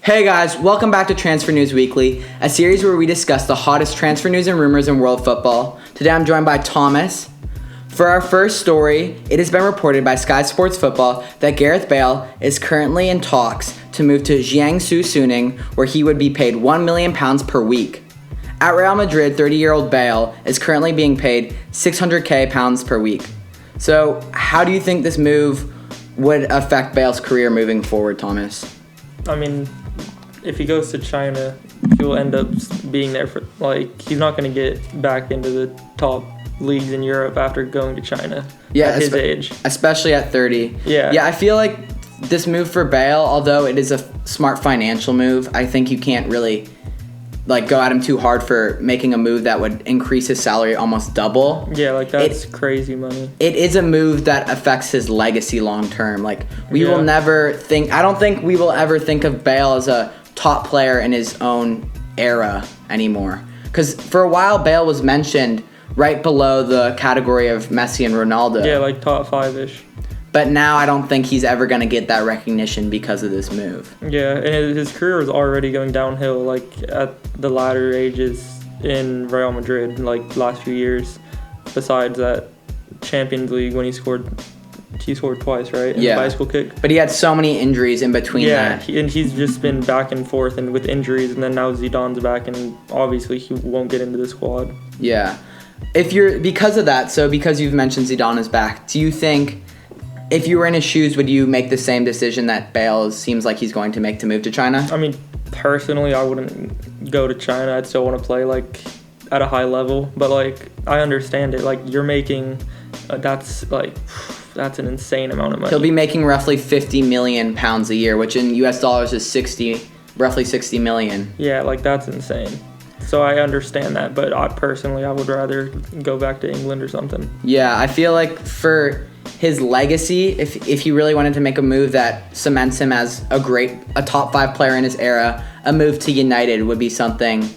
Hey guys, welcome back to Transfer News Weekly, a series where we discuss the hottest transfer news and rumors in world football. Today I'm joined by Thomas. For our first story, it has been reported by Sky Sports Football that Gareth Bale is currently in talks to move to Jiangsu Suning, where he would be paid £1 million per week. At Real Madrid, 30-year-old Bale is currently being paid £600,000 per week. So, how do you think this move would affect Bale's career moving forward, Thomas? I mean, if he goes to China, he'll end up being there for, he's not going to get back into the top leagues in Europe after going to China at his age. Especially at 30. Yeah, I feel like this move for Bale, although it is a smart financial move, I think you can't really go at him too hard for making a move that would increase his salary almost double. Yeah, that's crazy money. It is a move that affects his legacy long term. I don't think we will ever think of Bale as a top player in his own era anymore. Because for a while, Bale was mentioned right below the category of Messi and Ronaldo. Yeah, top 5-ish. But now I don't think he's ever going to get that recognition because of this move. Yeah, and his career is already going downhill, at the latter ages in Real Madrid, last few years. Besides that Champions League when he scored twice, right? In the bicycle kick. But he had so many injuries in between that. Yeah, and he's just been back and forth and with injuries, and then now Zidane's back, and obviously he won't get into the squad. Yeah. Because you've mentioned Zidane is back, do you think, if you were in his shoes, would you make the same decision that Bale seems like he's going to make to move to China? I mean, personally, I wouldn't go to China. I'd still want to play, at a high level. But, I understand it. You're making, that's an insane amount of money. He'll be making roughly £50 million a year, which in US dollars is roughly $60 million. Yeah, that's insane. So I understand that, but I would rather go back to England or something. Yeah, I feel like for his legacy, if he really wanted to make a move that cements him as a top 5 player in his era, a move to United would be something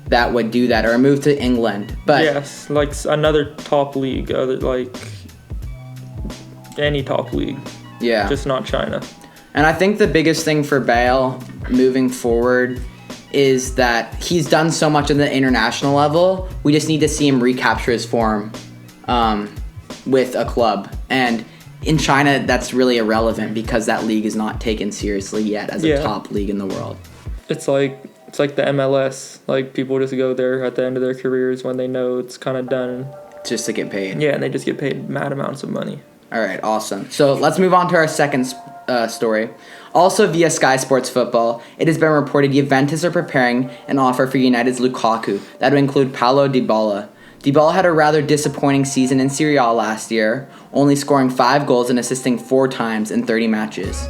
that would do that, or a move to England. But yes, another top league, any top league. Yeah. Just not China. And I think the biggest thing for Bale moving forward is that he's done so much on the international level. We just need to see him recapture his form with a club. And in China, that's really irrelevant because that league is not taken seriously yet as a top league in the world. It's like the MLS. People just go there at the end of their careers when they know it's kind of done. Just to get paid. Yeah, and they just get paid mad amounts of money. All right, awesome. So let's move on to our second story. Also via Sky Sports Football, it has been reported Juventus are preparing an offer for United's Lukaku that would include Paulo Dybala. Dybala had a rather disappointing season in Serie A last year, only scoring 5 goals and assisting 4 times in 30 matches.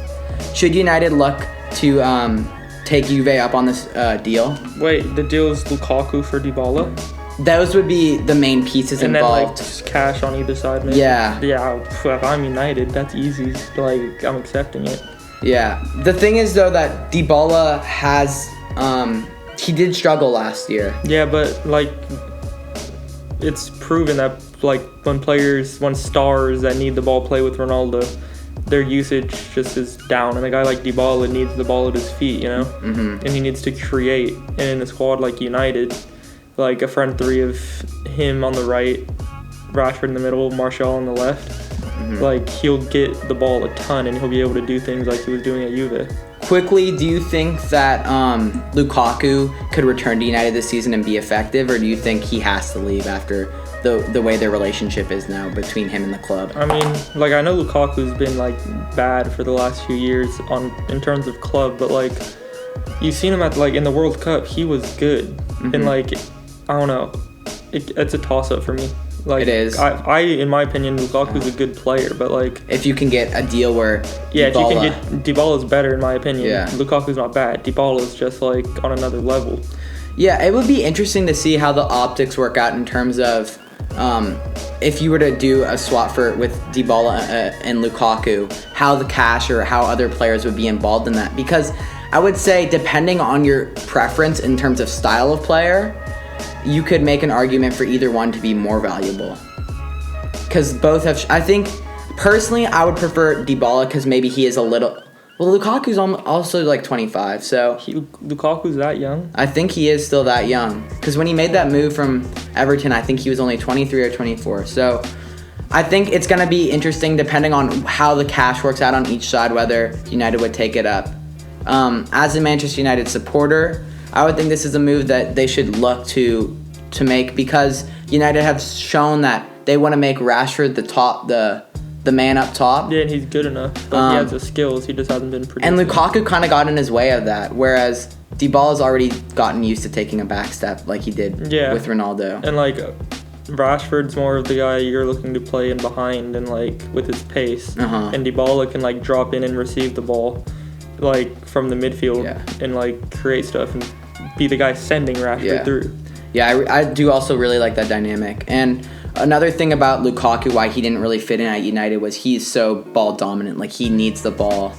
Should United look to take Juve up on this deal? Wait, the deal is Lukaku for Dybala? Those would be the main pieces involved. And then, cash on either side, maybe? Yeah. Yeah, if I'm United, that's easy. I'm accepting it. Yeah. The thing is, though, that Dybala has... he did struggle last year. Yeah, but, it's proven that, when stars that need the ball play with Ronaldo, their usage just is down. And a guy like Dybala needs the ball at his feet, Mm-hmm. And he needs to create. And in a squad like United... a front 3 of him on the right, Rashford in the middle, Martial on the left. Mm-hmm. He'll get the ball a ton, and he'll be able to do things like he was doing at Juve. Quickly, do you think that Lukaku could return to United this season and be effective, or do you think he has to leave after the way their relationship is now between him and the club? I mean, I know Lukaku's been, bad for the last few years in terms of club, but, you've seen him at, in the World Cup, he was good. Mm-hmm. And, I don't know. It's a toss-up for me. It is. I in my opinion, Lukaku's a good player, but if you can get a deal where if you can get Dybala's better, in my opinion. Yeah. Lukaku's not bad. Dybala's just on another level. Yeah, it would be interesting to see how the optics work out in terms of if you were to do a swap with Dybala and Lukaku, how the cash or how other players would be involved in that. Because I would say, depending on your preference in terms of style of player, you could make an argument for either one to be more valuable. Because both have... I think, personally, I would prefer Dybala because maybe he is a little Well, Lukaku's also like 25, so Lukaku's that young? I think he is still that young. Because when he made that move from Everton, I think he was only 23 or 24. So I think it's going to be interesting depending on how the cash works out on each side, whether United would take it up. As a Manchester United supporter, I would think this is a move that they should look to make, because United have shown that they want to make Rashford the man up top. Yeah, and he's good enough. But he has the skills. He just hasn't been producing. And Lukaku kind of got in his way of that, whereas Dybala's already gotten used to taking a back step like he did with Ronaldo. And, like, Rashford's more of the guy you're looking to play in behind and, like, with his pace. And Dybala can, like, drop in and receive the ball, like, from the midfield and, like, create stuff and be the guy sending Rashford through. Yeah, I do also really like that dynamic. And another thing about Lukaku, why he didn't really fit in at United, was he's so ball dominant. Like, he needs the ball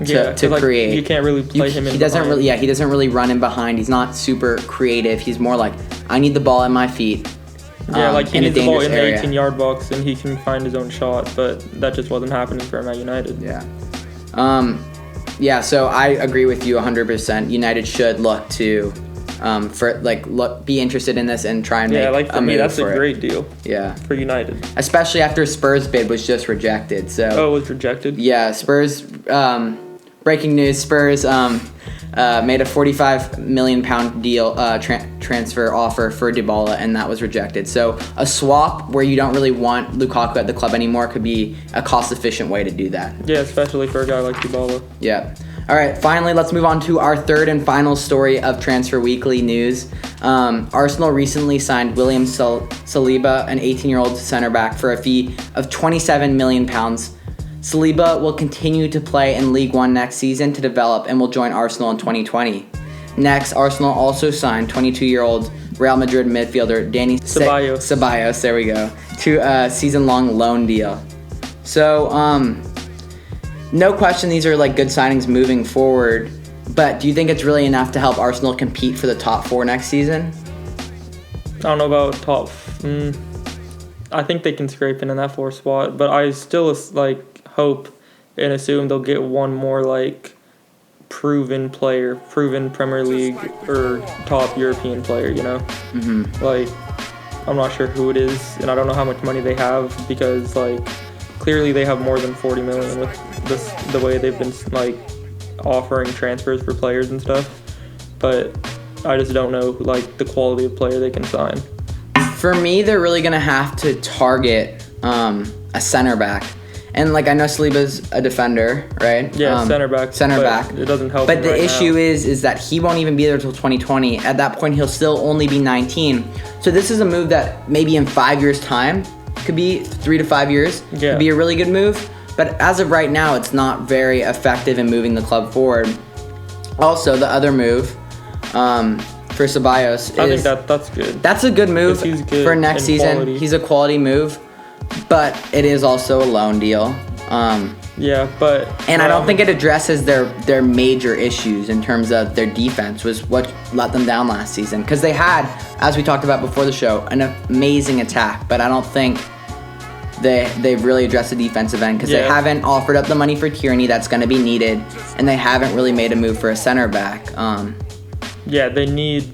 to create. You can't really play him in. He doesn't really run in behind. He's not super creative. He's more like, I need the ball at my feet. Yeah, like he needs the ball in the 18-yard box and he can find his own shot, but that just wasn't happening for him at United. Yeah, so I agree with you 100%. United should look to be interested in this and try and make a move. Yeah, for me, that's a great deal. Yeah, for United, especially after Spurs' bid was just rejected. So it was rejected. Yeah, Spurs. Breaking news: Spurs made a £45 million deal transfer offer for Dybala, and that was rejected. So a swap where you don't really want Lukaku at the club anymore could be a cost-efficient way to do that. Yeah, especially for a guy like Dybala. Yeah. All right, finally, let's move on to our third and final story of Transfer Weekly news. Arsenal recently signed William Saliba, an 18-year-old center back, for a fee of £27 million. Saliba will continue to play in League One next season to develop and will join Arsenal in 2020. Next, Arsenal also signed 22-year-old Real Madrid midfielder Dani Ceballos, there we go, to a season-long loan deal. So, no question these are like good signings moving forward, but do you think it's really enough to help Arsenal compete for the top 4 next season? I don't know about top. I think they can scrape in that 4th spot, but I still hope and assume they'll get one more like proven Premier League or top European player, you know? Like, I'm not sure who it is, and I don't know how much money they have, because like clearly they have more than 40 million with the way they've been like offering transfers for players and stuff, but I just don't know like the quality of player they can sign. For me, they're really gonna have to target a center back. And like, I know Saliba's a defender, right? Yeah, center back. It doesn't help. But the issue is that he won't even be there till 2020. At that point, he'll still only be 19. So this is a move that maybe in 5 years' time, could be 3 to 5 years, could be a really good move. But as of right now, it's not very effective in moving the club forward. Also, the other move for Ceballos I think that's good. That's a good move for next season. Quality. He's a quality move, but it is also a loan deal. And I don't think it addresses their major issues in terms of their defense, was what let them down last season. Because they had, as we talked about before the show, an amazing attack, but I don't think they've really addressed the defensive end, because they haven't offered up the money for Tierney that's going to be needed, and they haven't really made a move for a center back. They need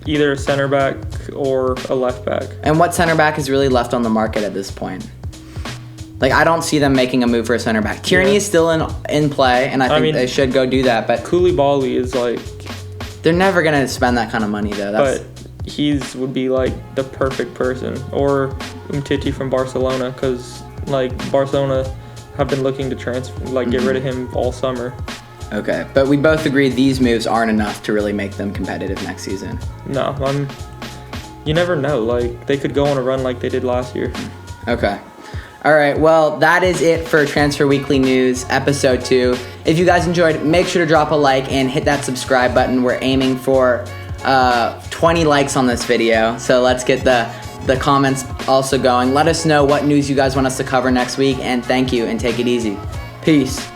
either a center back or a left back. And what center back is really left on the market at this point? Like, I don't see them making a move for a center back. Tierney is still in play, and I think they should go do that. But Koulibaly is like, they're never gonna spend that kind of money though. But would be like the perfect person, or Umtiti from Barcelona, because like Barcelona have been looking to transfer, get rid of him all summer. Okay, but we both agree these moves aren't enough to really make them competitive next season. No, you never know. Like, they could go on a run like they did last year. Okay. All right, well, that is it for Transfer Weekly News, Episode 2. If you guys enjoyed, make sure to drop a like and hit that subscribe button. We're aiming for 20 likes on this video, so let's get the comments also going. Let us know what news you guys want us to cover next week, and thank you, and take it easy. Peace.